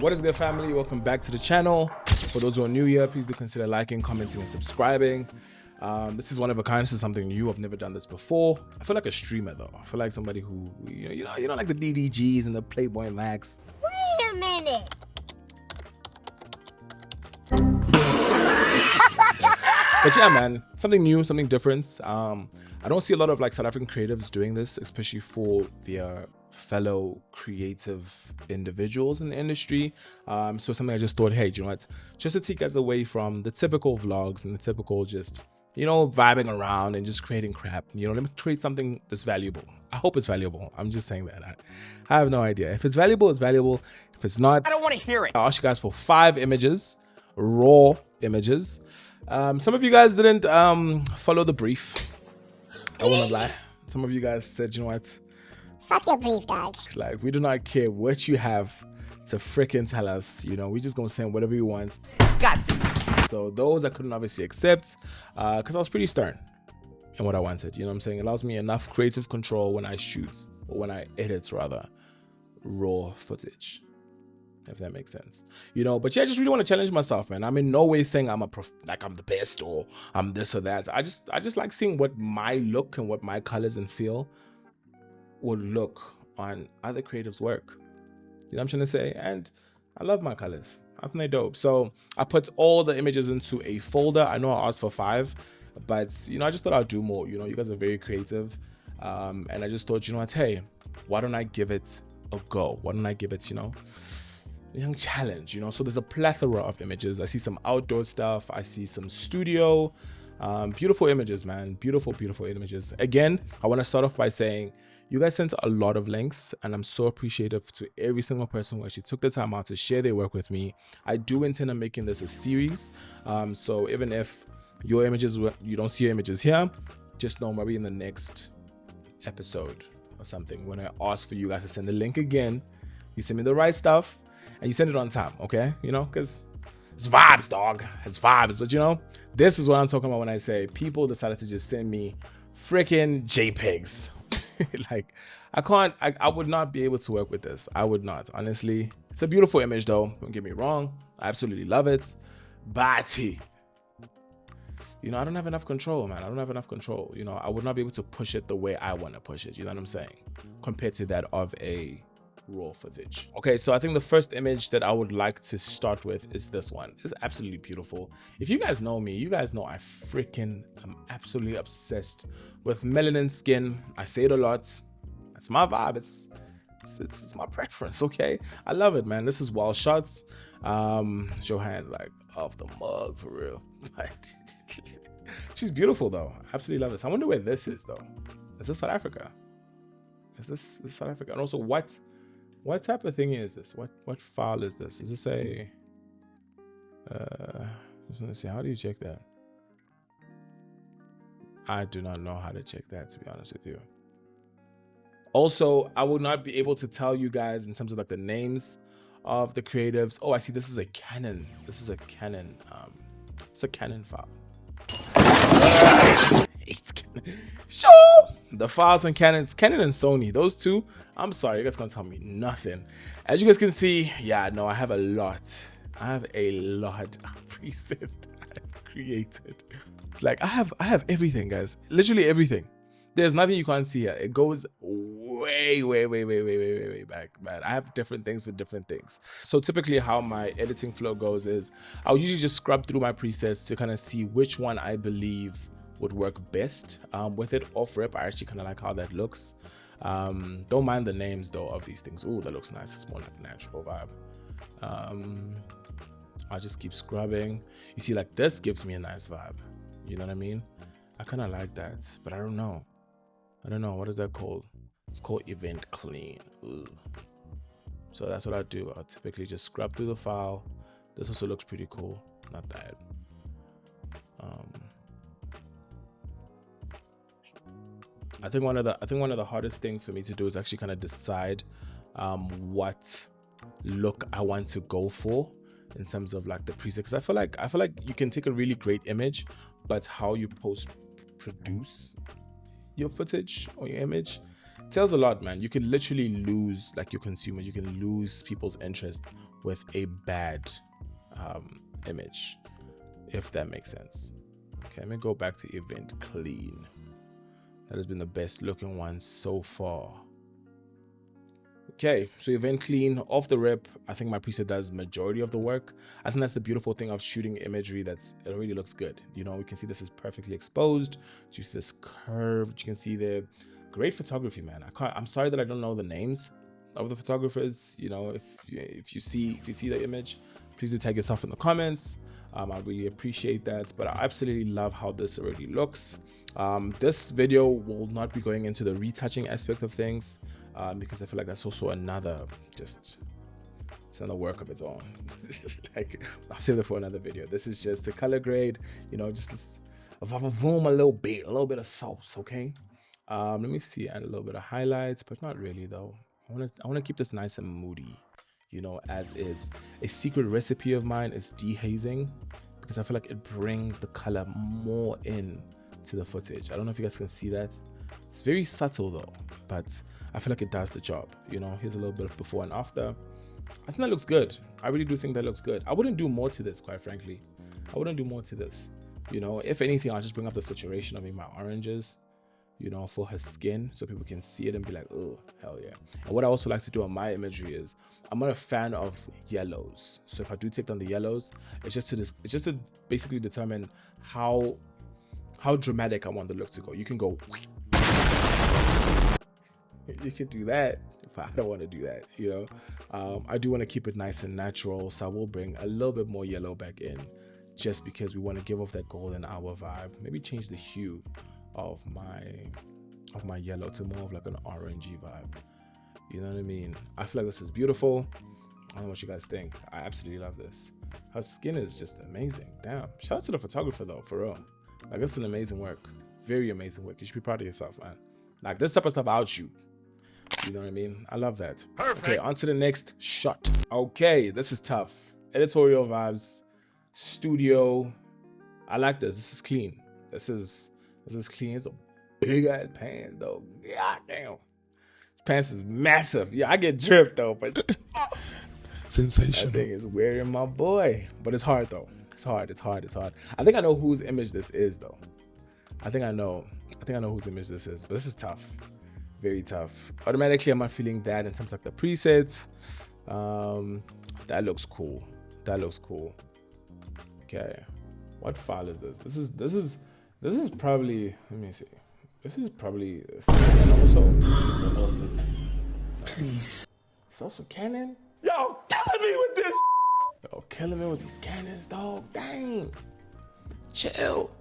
What is good, family? Welcome back to the channel. For those who are new here, please do consider liking, commenting, and subscribing. This is one of a kind. This is something new. I've never done this before. I feel like a streamer though. I feel like somebody who you know like the DDGs and the Playboy Max. Wait a minute. But yeah, man, something new, something different. I don't see a lot of like South African creatives doing this, especially for their fellow creative individuals in the industry. So something I just thought, hey, do you know what? Just to take us away from the typical vlogs and the typical just, vibing around and just creating crap. Let me create something that's valuable. I hope it's valuable. I'm just saying that. I have no idea. If it's valuable, it's valuable. If it's not, I don't want to hear it. I asked you guys for 5 images, raw images. Some of you guys didn't follow the brief. I won't lie. Some of you guys said, you know what? Fuck your brief, dog. Like, we do not care what you have to freaking tell us. We just gonna send whatever you want. God. So those I couldn't obviously accept because I was pretty stern in what I wanted. You know what I'm saying? It allows me enough creative control when I shoot, or when I edit rather, raw footage. If that makes sense. But yeah, I just really want to challenge myself, man. I'm in no way saying I'm I'm the best or I'm this or that. I just like seeing what my look and what my colors and feel would look on other creatives' work. You know what I'm trying to say? And I love my colors. I think they're dope. So I put all the images into a folder. I know I asked for 5, but I just thought I'd do more. You guys are very creative. And I just thought, what, hey, why don't I give it a go? Why don't I give it, young challenge? So there's a plethora of images. I see some outdoor stuff. I see some studio. Beautiful images, man. Beautiful images. Again, I want to start off by saying you guys sent a lot of links, and I'm so appreciative to every single person who actually took the time out to share their work with me. I do intend on making this a series. So even if your images, you don't see your images here, just know maybe in the next episode or something, when I ask for you guys to send the link again, you send me the right stuff and you send it on time, okay? Because it's vibes, dog. It's vibes. But this is what I'm talking about when I say people decided to just send me freaking JPEGs. Like, I would not be able to work with this. I would not, honestly. It's a beautiful image though, don't get me wrong. I absolutely love it. But I don't have enough control, man. I don't have enough control. I would not be able to push it the way I want to push it. You know what I'm saying? Compared to that of a raw footage. Okay, so I think the first image that I would like to start with is this one. It's absolutely beautiful. If you guys know me, you guys know I freaking am absolutely obsessed with melanin skin. I say it a lot. It's my vibe. It's my preference, okay? I love it, man. This is well shot. Johan, like, off the mug, for real. Like, she's beautiful, though. I absolutely love this. I wonder where this is, though. Is this South Africa? Is this South Africa? And also, what type of thing is this? What file is this? Is this a just want to see, how do you check that? I do not know how to check that, to be honest with you. Also, I will not be able to tell you guys in terms of like the names of the creatives. Oh, I see, this is a Canon. This is a Canon, it's a Canon file. Sure. The files and Canon and Sony, those two, I'm sorry, you guys can't tell me nothing. As you guys can see, yeah, no, I have a lot. I have a lot of presets that I've created. Like, I have everything, guys. Literally everything. There's nothing you can't see here. It goes way back, man. I have different things for different things. So typically how my editing flow goes is I'll usually just scrub through my presets to kind of see which one I believe would work best with it. Off rip, I actually kind of like how that looks. Don't mind the names though of these things. Ooh, that looks nice. It's more like natural vibe. I'll just keep scrubbing. You see, like, this gives me a nice vibe. You know what I mean? I kind of like that, but I don't know. What is that called? It's called event clean. Ooh. So that's what I do. I'll typically just scrub through the file. This also looks pretty cool. Not bad. I think one of the hardest things for me to do is actually kind of decide what look I want to go for in terms of like the preset, because I feel like you can take a really great image, but how you produce your footage or your image tells a lot, man. You can literally lose like your consumers, you can lose people's interest with a bad image, if that makes sense. Okay, let me go back to event clean. That has been the best looking one so far. Okay, so event clean off the rip. I think my preset does majority of the work. I think that's the beautiful thing of shooting imagery, it already looks good. You know, we can see this is perfectly exposed. You see this curve, you can see the great photography, man. I'm sorry that I don't know the names of the photographers. You know, if you see the image, please do tag yourself in the comments. I really appreciate that, but I absolutely love how this already looks. This video will not be going into the retouching aspect of things, because I feel like that's also another it's another work of its own. Like, I'll save that for another video. This is just a color grade, you know, just this, a little bit of sauce. Okay, let me see, add a little bit of highlights, but not really though. I want to keep this nice and moody, you know, as is. A secret recipe of mine is dehazing, because I feel like it brings the color more in to the footage. I don't know if you guys can see that. It's very subtle though, but I feel like it does the job. You know, here's a little bit of before and after. I think that looks good. I really do think that looks good. I wouldn't do more to this, quite frankly. I wouldn't do more to this. You know, if anything, I'll just bring up the saturation of my oranges, you know, for her skin, so people can see it and be like, oh, hell yeah. And what I also like to do on my imagery is, I'm not a fan of yellows. So if I do take down the yellows, it's just to basically determine how dramatic I want the look to go. You can go, you can do that, but I don't want to do that, you know. I do want to keep it nice and natural, so I will bring a little bit more yellow back in, just because we want to give off that golden hour vibe. Maybe change the hue of my yellow to more of like an orangey vibe. You know what I mean? I feel like this is beautiful. I don't know what you guys think. I absolutely love this. Her skin is just amazing. Damn. Shout out to the photographer though, for real. Like, this is an amazing work. Very amazing work. You should be proud of yourself, man. Like, this type of stuff I'll shoot. You know what I mean? I love that. Perfect. Okay, on to the next shot. Okay, this is tough. Editorial vibes. Studio. I like this. This is clean. This is clean. It's a big ass pants though. God damn. This pants is massive. Yeah, I get dripped though, but sensational. That thing is wearing my boy. But it's hard though. It's hard. I think I know whose image this is though. I think I know whose image this is, but this is tough. Very tough. Automatically, I'm not feeling that in terms of the presets. That looks cool. Okay. What file is this? This is probably, let me see. This is probably Canon also. Please. It's also Canon? Yo, killing me with this. Yo, killing me with these Canons, dog. Dang. Chill.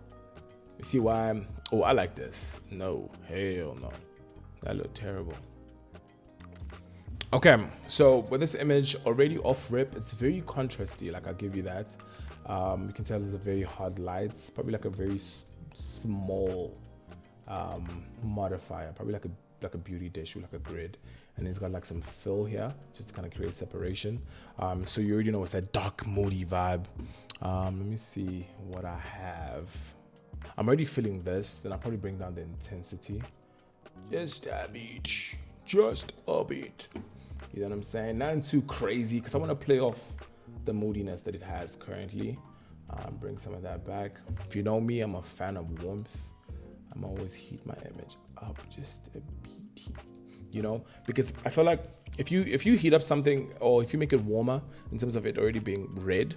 You see why oh, I like this. No, hell no. That looked terrible. Okay, so with this image already off rip, it's very contrasty, like I'll give you that. You can tell there's a very hard light. It's probably like a very small modifier, probably like a beauty dish with like a grid, and it's got like some fill here just to kind of create separation. So you already know it's that dark moody vibe. Let me see what I have. I'm already feeling this, then I'll probably bring down the intensity just a bit. You know what I'm saying? Nothing too crazy, because I want to play off the moodiness that it has currently. Bring some of that back. If you know me, I'm a fan of warmth. I'm always heat my image up just a bit, you know, because I feel like if you heat up something, or if you make it warmer in terms of it already being red,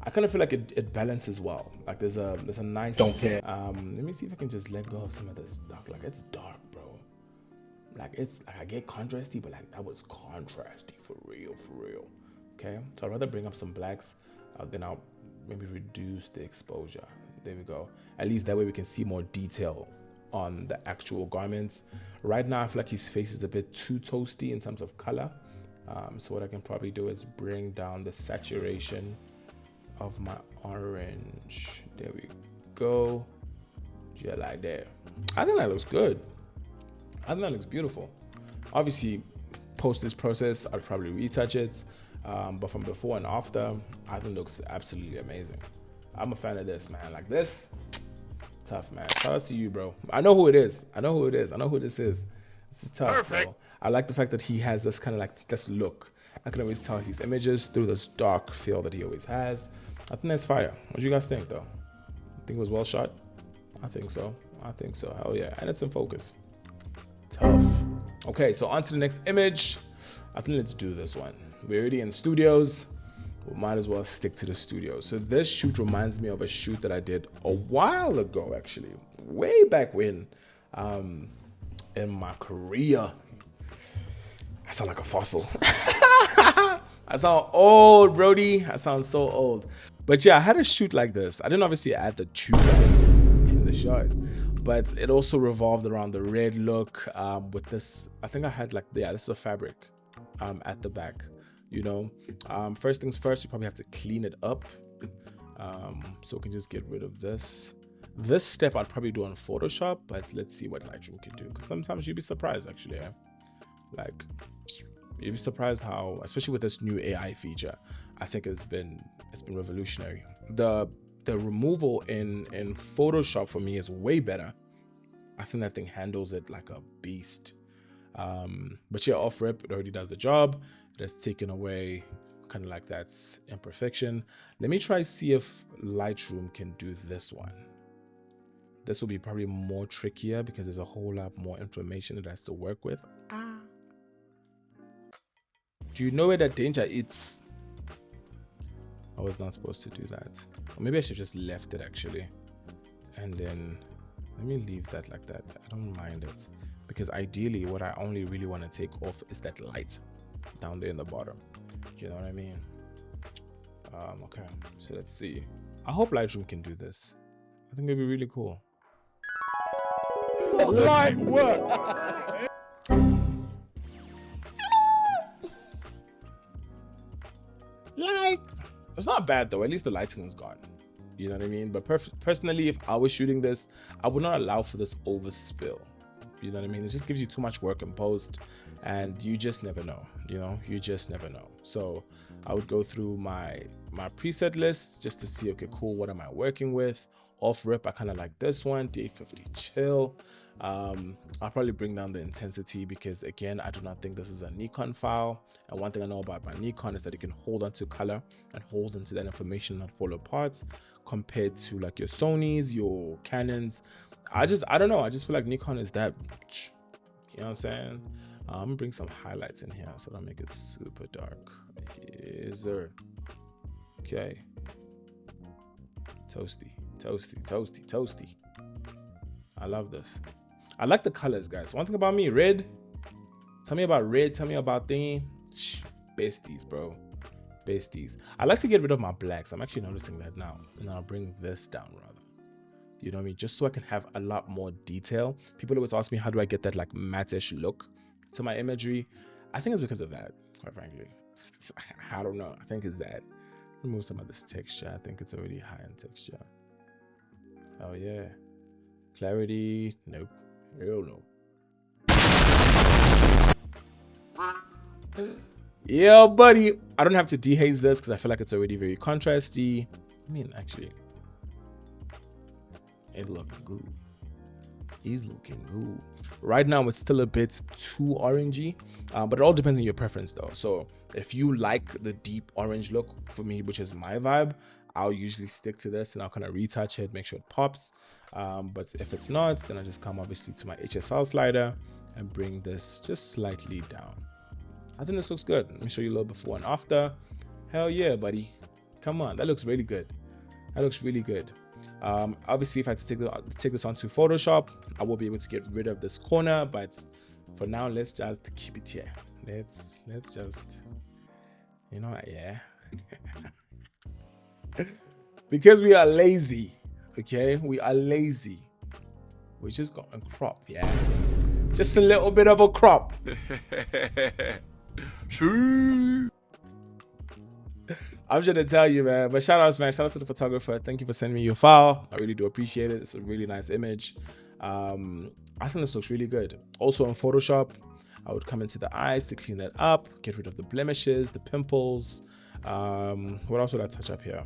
I kind of feel like it balances well. Like there's a nice. Don't care. Let me see if I can just let go of some of this dark. Like, it's dark, bro. Like, it's like I get contrasty, but like that was contrasty for real. Okay, so I'd rather bring up some blacks, then I'll maybe reduce the exposure. There we go. At least that way we can see more detail on the actual garments. Right now I feel like his face is a bit too toasty in terms of color. So what I can probably do is bring down the saturation of my orange. There we go. Yeah, like that. I think that looks good. I think that looks beautiful. Obviously, post this process, I'll probably retouch it. But from before and after, I think it looks absolutely amazing. I'm a fan of this, man. Like this, tough, man. Shout out to you, bro. I know who it is. I know who this is. This is tough, perfect, bro. I like the fact that he has this kind of like this look. I can always tell his images through this dark feel that he always has. I think that's fire. What do you guys think though? Think it was well shot? I think so. Hell yeah. And it's in focus. Tough. Okay, so on to the next image. I think let's do this one. We're already in studios. We might as well stick to the studio. So this shoot reminds me of a shoot that I did a while ago, actually. Way back when, in my career. I sound like a fossil. I sound old, Brody. I sound so old. But yeah, I had a shoot like this. I didn't obviously add the tube in the shot, but it also revolved around the red look with this. I think I had like, yeah, this is a fabric at the back, you know. First things first, you probably have to clean it up. So we can just get rid of this. This step I'd probably do on Photoshop, but let's see what Lightroom can do. Because sometimes you'd be surprised, actually. Yeah? Like, you'd be surprised how, especially with this new AI feature, I think it's been revolutionary. The removal in Photoshop for me is way better. I think that thing handles it like a beast. But yeah, off rip, it already does the job. It has taken away kind of like that imperfection. Let me try see if Lightroom can do this one. This will be probably more trickier because there's a whole lot more information it has to work with. Do you know where that danger is? I was not supposed to do that. Or maybe I should just left it actually. And then let me leave that like that. I don't mind it. Because ideally what I only really want to take off is that light down there in the bottom. You know what I mean? Okay, so let's see. I hope Lightroom can do this. I think it'd be really cool. Light work! Like, it's not bad though. At least the lighting is gone. You know what I mean? But personally, if I was shooting this, I would not allow for this overspill. You know what I mean? It just gives you too much work in post, and you just never know. You know, you just never know. So I would go through my preset list just to see, okay, cool, what am I working with? Off rip, I kind of like this one, D850 chill. I'll probably bring down the intensity because again, I do not think this is a Nikon file. And one thing I know about my Nikon is that it can hold onto color and hold into that information and not fall apart compared to like your Sonys, your Canons. I don't know. I just feel like Nikon is that, you know what I'm saying? I'm gonna bring some highlights in here so that make it super dark. Yes, sir. Okay. Toasty, toasty, toasty, toasty. I love this. I like the colors, guys. One thing about me, red. Tell me about red. Tell me about thingy. Besties, bro. Besties. I like to get rid of my blacks. I'm actually noticing that now. And I'll bring this down rather. You know what I mean? Just so I can have a lot more detail. People always ask me, how do I get that like matte-ish look to my imagery? I think it's because of that, quite frankly. I don't know. I think it's that. Remove some of this texture. I think it's already high in texture. Oh yeah. Clarity. Nope. Hell no. Yeah, buddy. I don't have to dehaze this because I feel like it's already very contrasty. I mean, actually, it looking good. He's looking good. Right now, it's still a bit too orangey, but it all depends on your preference, though. So if you like the deep orange look, for me, which is my vibe, I'll usually stick to this and I'll kind of retouch it, make sure it pops. But if it's not, then I just come obviously to my HSL slider and bring this just slightly down. I think this looks good. Let me show you a little before and after. Hell yeah, buddy. Come on, that looks really good. That looks really good. Obviously, if I had to take this onto Photoshop, I will be able to get rid of this corner, but for now, let's just keep it here. Let's just, you know, yeah. Because we are lazy, okay? We are lazy. We just got a crop, yeah. Just a little bit of a crop. I'm just gonna tell you, man. But shout outs, man. Shout out to the photographer. Thank you for sending me your file. I really do appreciate it. It's a really nice image. I think this looks really good. Also on Photoshop, I would come into the eyes to clean that up, get rid of the blemishes, the pimples. What else would I touch up here?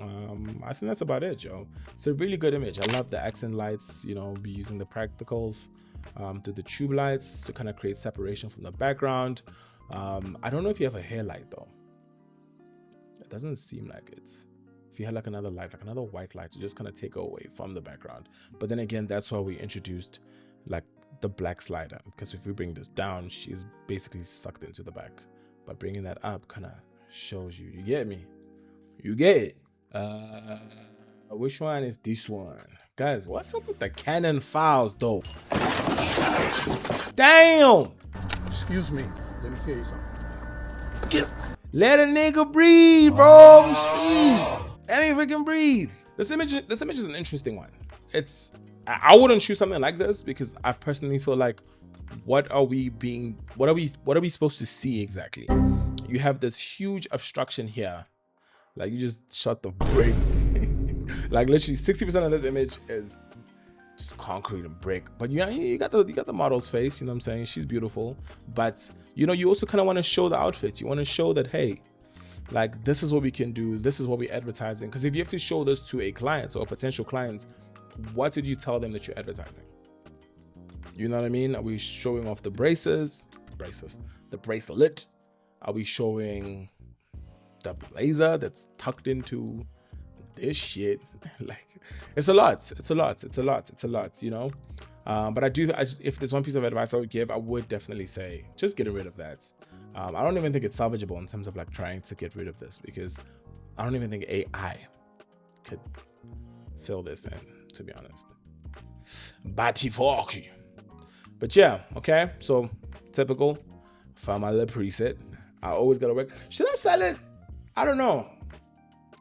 I think that's about it, Joe. It's a really good image. I love the accent lights, you know, be using the practicals through the tube lights to kind of create separation from the background. I don't know if you have a hair light though. It doesn't seem like it. If you had like another light, like another white light to just kind of take away from the background. But then again, that's why we introduced like the black slider, because if we bring this down, she's basically sucked into the back. But bringing that up kind of shows you. You get me? You get it? Which one is this one? Guys, what's up with the Canon files though? Damn! Excuse me. Let me tell you something. Let a nigga breathe, bro. Any freaking breathe. This image is an interesting one. I wouldn't shoot something like this because I personally feel like what are we supposed to see exactly? You have this huge obstruction here. Like you just shot the brick. Like literally 60% of this image is just concrete and brick. But you got the model's face, you know what I'm saying? She's beautiful. But you know, you also kind of want to show the outfits. You want to show that, hey, like this is what we can do, this is what we're advertising. Because if you have to show this to a client or a potential client, what did you tell them that you're advertising? You know what I mean? Are we showing off the braces, the bracelet? Are we showing the blazer that's tucked into this shit? Like it's a lot, you know. But if there's one piece of advice I would give, I would definitely say just get rid of that. I don't even think it's salvageable in terms of like trying to get rid of this, because I don't even think AI could fill this in, to be honest. But yeah, okay, so typical. Found my little preset. I always gotta work. Should I sell it? I don't know.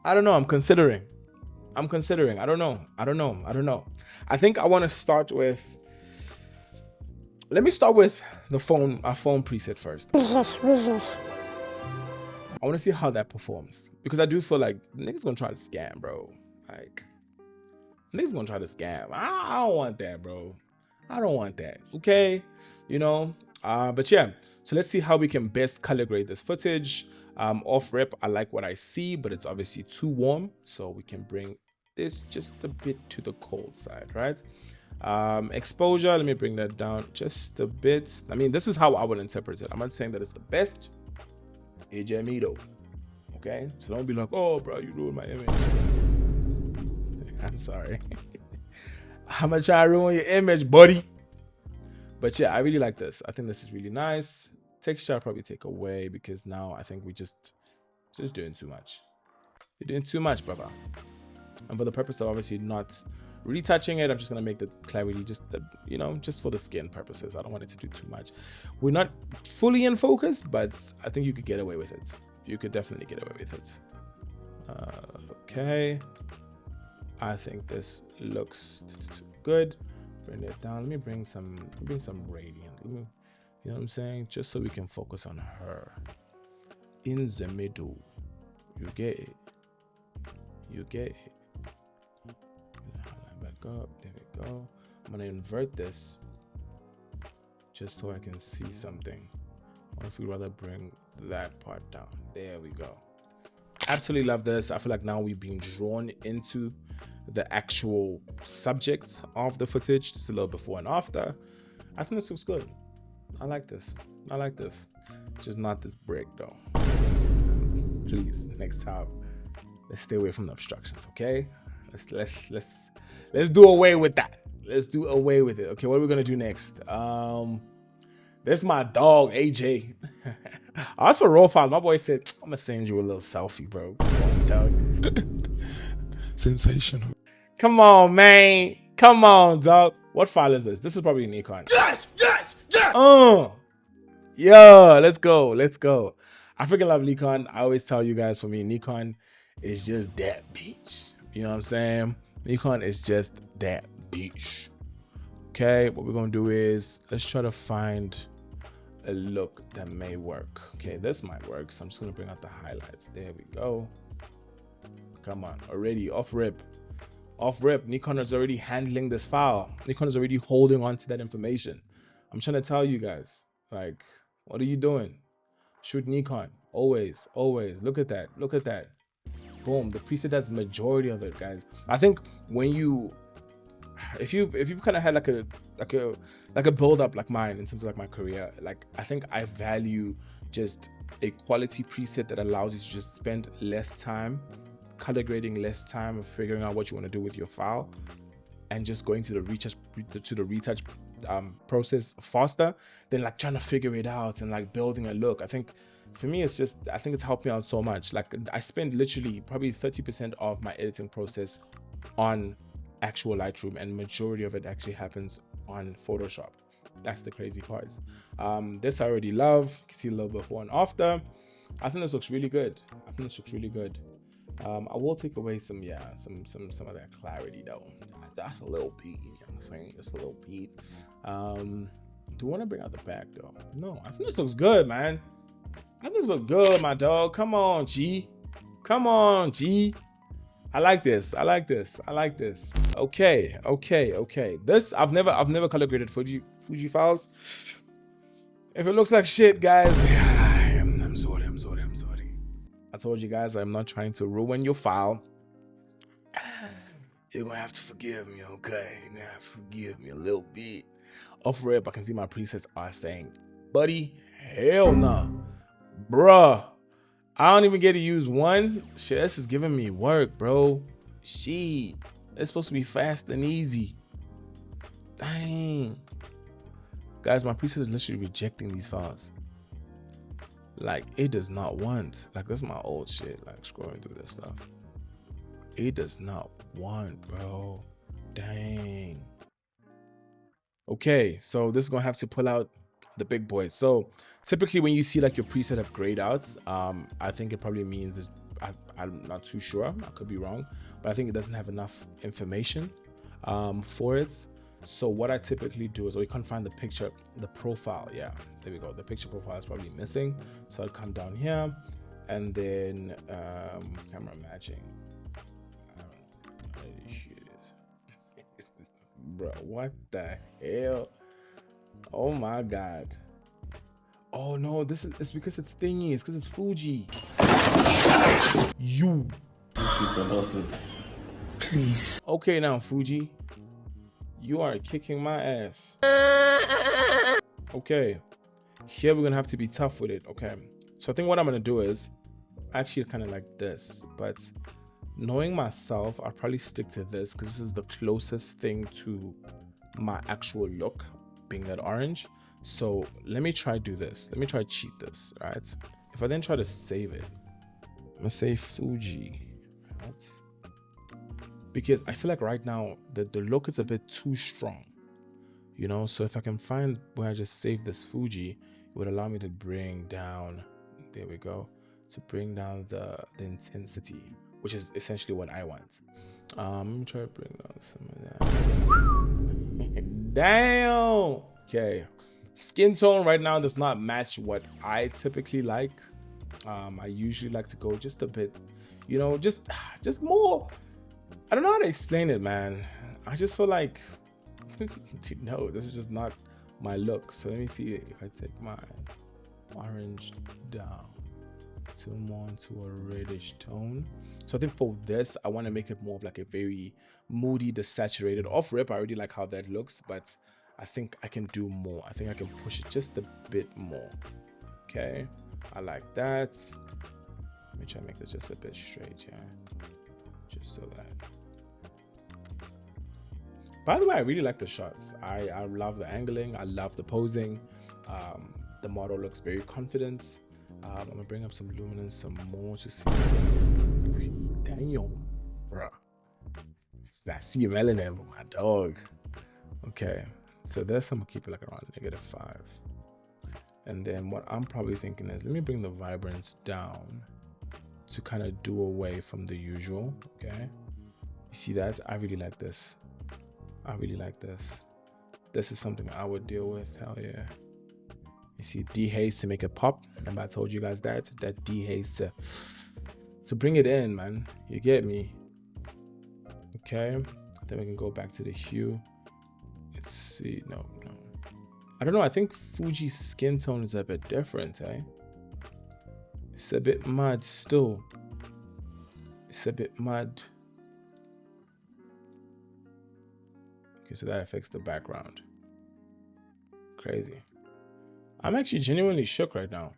I'm considering. I don't know. I think I want to start with. Let me start with our phone preset first. I want to see how that performs, because I do feel like niggas gonna try to scam, bro. Like niggas gonna try to scam. I don't want that, bro. I don't want that. Okay, you know. But yeah. So let's see how we can best color grade this footage. Off rip, I like what I see, but it's obviously too warm, so we can bring this just a bit to the cold side, right? Exposure, let me bring that down just a bit. I mean, this is how I would interpret it. I'm not saying that it's the best. Ejemido. Okay? So don't be like, oh, bro, you ruined my image. I'm sorry. I'm gonna try to ruin your image, buddy. But yeah, I really like this. I think this is really nice. Texture I'll probably take away, because now I think we just doing too much. You're doing too much, brother. And for the purpose of obviously not retouching it, I'm just gonna make the clarity just for the skin purposes. I don't want it to do too much. We're not fully in focus, but I think you could get away with it. You could definitely get away with it. Okay. I think this looks good. Bring it down. Let me bring some radiant. You know what I'm saying? Just so we can focus on her. In the middle. You get it. Back up. There we go. I'm gonna invert this just so I can see something. Or if we rather bring that part down. There we go. Absolutely love this. I feel like now we've been drawn into the actual subject of the footage, just a little before and after. I think this looks good. I like this. Just not this brick though. Please, next time, let's stay away from the obstructions, okay? Let's do away with that. Let's do away with it. Okay, what are we gonna do next? This is my dog, AJ. As for raw files, my boy said, I'm gonna send you a little selfie, bro. Come on, dog. Sensational. Come on, man. Come on, dog. What file is this? This is probably Nikon. Yes. Yeah, let's go. I freaking love Nikon. I always tell you guys, for me, Nikon is just that bitch. You know what I'm saying? Nikon is just that bitch. Okay, what we're gonna do is let's try to find a look that may work. Okay, this might work. So I'm just gonna bring out the highlights. There we go. Come on, already off rip. Nikon is already handling this file. Nikon is already holding on to that information. I'm trying to tell you guys, like, what are you doing? Shoot Nikon, always. Look at that. Boom, the preset has majority of it, guys. I think when if you've kind of had like a build up like mine in terms of like my career, like I think I value just a quality preset that allows you to just spend less time color grading, less time of figuring out what you want to do with your file, and just going to the retouch process faster than like trying to figure it out and like building a look. I think for me, I think it's helped me out so much. Like I spend literally probably 30% of my editing process on actual Lightroom, and majority of it actually happens on Photoshop. That's the crazy part. This I already love. You can see a little before and after. I think this looks really good. I will take away some of that clarity though. That's a little beat, you know what I'm saying? Just a little beat. Do you want to bring out the back though? No, I think this looks good, man. I think this looks good, my dog. Come on, G. Come on, G. I like this. Okay. This I've never color graded Fuji files. If it looks like shit, guys, I'm sorry. I told you guys I'm not trying to ruin your file. You're gonna have to forgive me, okay? You're gonna have to forgive me a little bit. Off rip, I can see my presets are saying, buddy, hell nah. Bruh, I don't even get to use one. Shit, this is giving me work, bro. Shit, it's supposed to be fast and easy. Dang. Guys, my preset is literally rejecting these files. Like, it does not want. Like, that's my old shit. Like, scrolling through this stuff. It does not want, bro. Dang. Okay, so this is gonna have to pull out the big boys. So typically when you see like your preset have grayed out, I think it probably means this. I'm not too sure. I could be wrong, but I think it doesn't have enough information for it. So what I typically do is, we can't find the picture, the profile. Yeah, there we go. The picture profile is probably missing. So I'll come down here and then camera matching. Bro, what the hell? Oh my god. Oh no, it's because it's thingy. It's because it's Fuji. You. Please. Okay, now Fuji, you are kicking my ass. Okay, here we're gonna have to be tough with it. Okay, so I think what I'm gonna do is actually kind of like this, but knowing myself, I'll probably stick to this because this is the closest thing to my actual look, being that orange. So let me try do this. Let me try cheat this, right? If I then try to save it, I'm gonna say Fuji, right? Because I feel like right now the look is a bit too strong, you know? So if I can find where I just save this Fuji, it would allow me to bring down, there we go, to bring down the intensity, which is essentially what I want. Let me try to bring down some of that. Damn. Okay. Skin tone right now does not match what I typically like. I usually like to go just a bit, you know, just more. I don't know how to explain it, man. I just feel like, no, this is just not my look. So let me see if I take my orange down to more into a reddish tone. So I think for this, I want to make it more of like a very moody, desaturated. Off rip, I already like how that looks, but I think I can do more. I think I can push it just a bit more. Okay, I like that. Let me try to make this just a bit straight, yeah. Just so that. By the way, I really like the shots. I love the angling. I love the posing. The model looks very confident. I'm gonna bring up some luminance some more to see. Damn, bro. I see your melanin, but my dog. Okay, so this I'm gonna keep it like around -5. And then what I'm probably thinking is, let me bring the vibrance down to kind of do away from the usual. Okay, you see that? I really like this. I really like this. This is something I would deal with. Hell yeah. You see dehaze to make it pop. Remember I told you guys that dehaze to bring it in, man. You get me? Okay. Then we can go back to the hue. Let's see. No. I don't know. I think Fuji's skin tone is a bit different, eh? It's a bit mad still. It's a bit mad. Okay, so that affects the background. Crazy. I'm actually genuinely shook right now.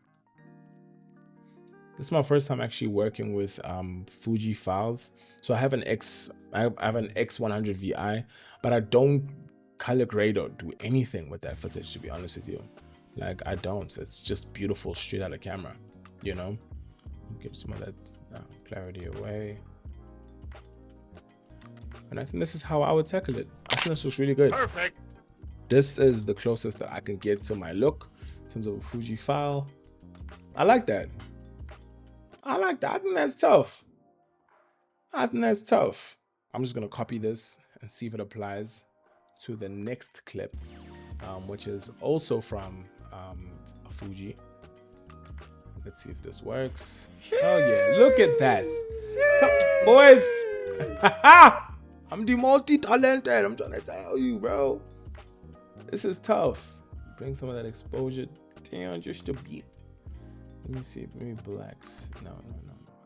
This is my first time actually working with Fuji files. So I have an X100 VI, but I don't color grade or do anything with that footage, to be honest with you. Like, I don't. It's just beautiful straight out of camera, you know. Give some of that clarity away. And I think this is how I would tackle it. I think this looks really good. Perfect. This is the closest that I can get to my look in terms of a Fuji file. I like that. I like that. I think that's tough. I think that's tough. I'm just going to copy this and see if it applies to the next clip, which is also from a Fuji. Let's see if this works. Oh yeah, look at that. Come, boys. I'm the multi-talented. I'm trying to tell you, bro. This is tough. Bring some of that exposure down just a bit. Let me see, maybe blacks. No.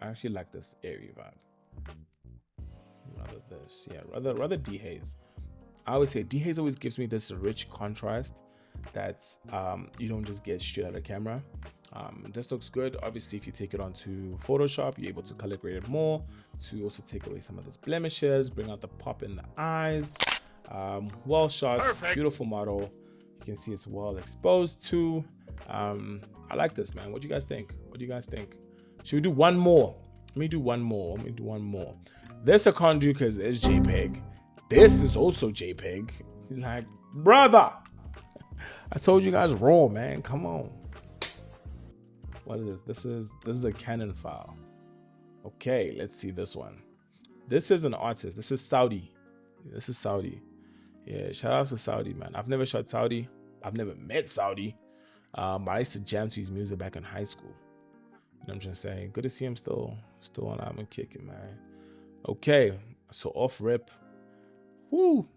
I actually like this airy vibe. Rather this, yeah, rather dehaze. I always say dehaze always gives me this rich contrast that's you don't just get straight out of camera. This looks good. Obviously, if you take it onto Photoshop, you're able to color grade it more to also take away some of these blemishes, bring out the pop in the eyes. Well shot, perfect. Beautiful model. You can see it's well exposed too. I like this, man. What do you guys think? What do you guys think? Should we do one more? Let me do one more. This I can't do because it's JPEG. This is also JPEG. Like, brother, I told you guys raw, man. Come on. What is this? This is a Canon file. Okay, let's see this one. This is an artist. This is Saudi. Yeah, shout out to Saudi, man. I've never shot Saudi. I've never met Saudi. But I used to jam to his music back in high school. And I'm just saying, good to see him still on album kicking, man. Okay, so off rip. Woo.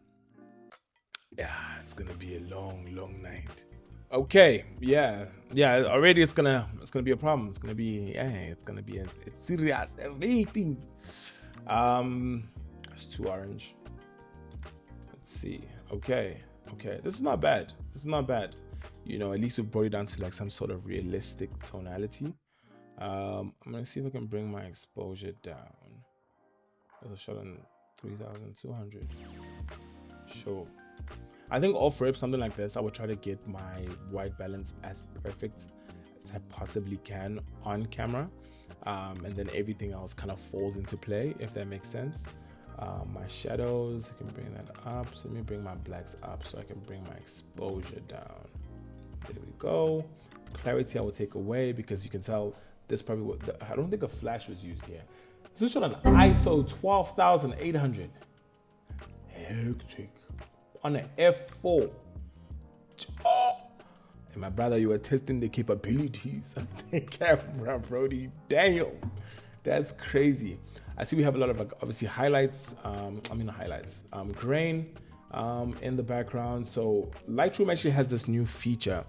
Yeah, it's gonna be a long night. Okay, yeah. Already it's gonna be a problem. It's gonna be it's serious. Everything. It's too orange. Let's see. Okay. This is not bad. You know, at least we brought it down to like some sort of realistic tonality. I'm gonna see if I can bring my exposure down. It was shot on 3200. Sure. I think off rip, something like this, I would try to get my white balance as perfect as I possibly can on camera. And then everything else kind of falls into play, if that makes sense. My shadows, I can bring that up. So let me bring my blacks up so I can bring my exposure down. There we go. Clarity I will take away because you can tell this probably what I don't think a flash was used here. This is shot on ISO 12800. Hectic. On an F4. Oh. And my brother, you were testing the capabilities of the camera, Brody. Damn. That's crazy. I see we have a lot of like, obviously highlights. Grain in the background. So Lightroom actually has this new feature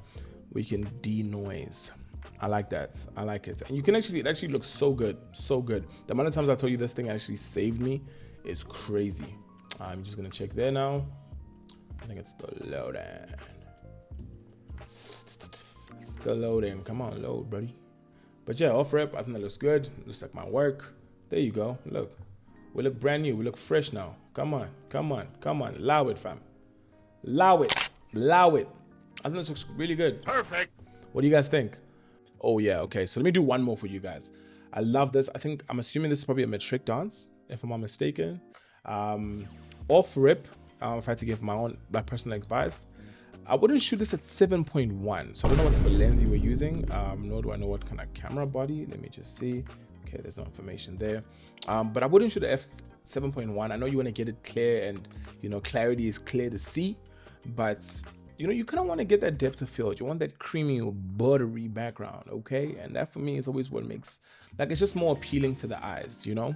where you can denoise. I like that. I like it. And you can actually see it actually looks so good. The amount of times I told you this thing actually saved me is crazy. I'm just gonna check there now. I think it's still loading. It's still loading. Come on, load, buddy. But yeah, off rip, I think that looks good. Looks like my work. There you go. Look. We look brand new. We look fresh now. Come on. Allow it, fam. Allow it. I think this looks really good. Perfect. What do you guys think? Oh yeah, okay. So let me do one more for you guys. I love this. I'm assuming this is probably a metric dance, if I'm not mistaken. Off rip, if I had to give my personal advice, I wouldn't shoot this at 7.1. So I don't know what type of lens you were using, nor do I know what kind of camera body. Let me just see. Okay, there's no information there. But I wouldn't shoot at f7.1. I know you want to get it clear and, you know, clarity is clear to see. But, you know, you kind of want to get that depth of field. You want that creamy or buttery background, okay? And that for me is always what makes, like, it's just more appealing to the eyes, you know?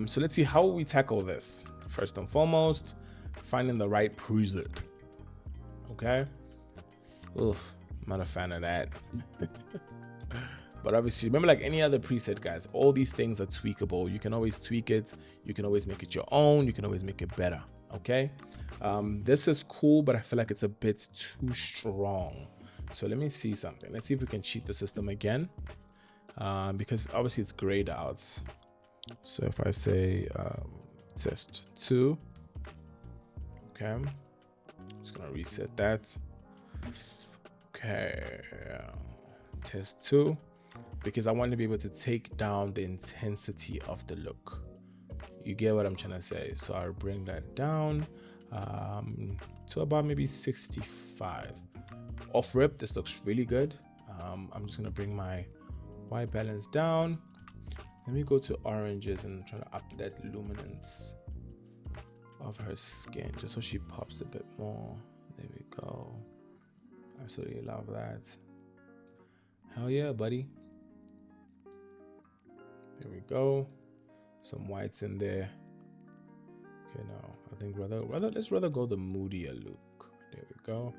So let's see how we tackle this. First and foremost, finding the right preset. Okay. Oof, I'm not a fan of that. But obviously, remember, like any other preset, guys, all these things are tweakable. You can always tweak it. You can always make it your own. You can always make it better. Okay. This is cool, but I feel like it's a bit too strong. So let me see something. Let's see if we can cheat the system again. because obviously it's grayed out. So if I say test 2, okay, I'm just gonna reset that. Okay, test 2, because I want to be able to take down the intensity of the look. You get what I'm trying to say? So I'll bring that down to about maybe 65. Off rip, this looks really good. I'm just gonna bring my white balance down. Let me go to oranges and try to up that luminance of her skin just so she pops a bit more. There we go. Absolutely love that. Hell yeah, buddy. There we go. Some whites in there. Okay, now I think let's rather go the moodier look. There we go.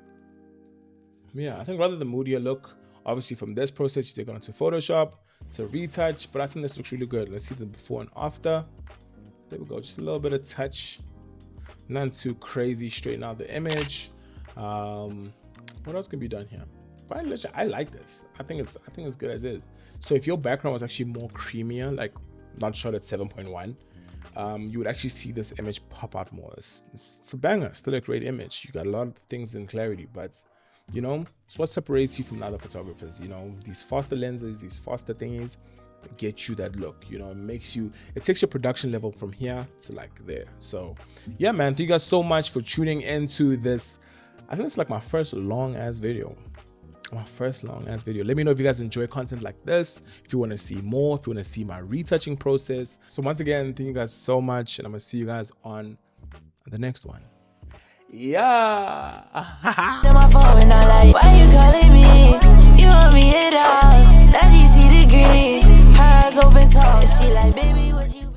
Yeah, I think rather the moodier look. Obviously, from this process, you take it onto Photoshop to retouch, but I think this looks really good. Let's see the before and after. There we go. Just a little bit of touch. None too crazy. Straighten out the image. What else can be done here? I like this. I think it's good as is. So if your background was actually more creamier, like not shot at 7.1, you would actually see this image pop out more. It's a banger. Still a great image. You got a lot of things in clarity, but you know, it's what separates you from other photographers. You know, these faster lenses, these faster thingies get you that look. You know, it takes your production level from here to like there. So yeah, man, thank you guys so much for tuning into this. I think it's like my first long ass video. Let me know if you guys enjoy content like this, if you want to see more, if you want to see my retouching process. So once again, thank you guys so much, and I'm gonna see you guys on the next one. Yeah. My phone and I like, why you calling me? You want me it all. Now you see the green. Her eyes open tall. She like, baby, what you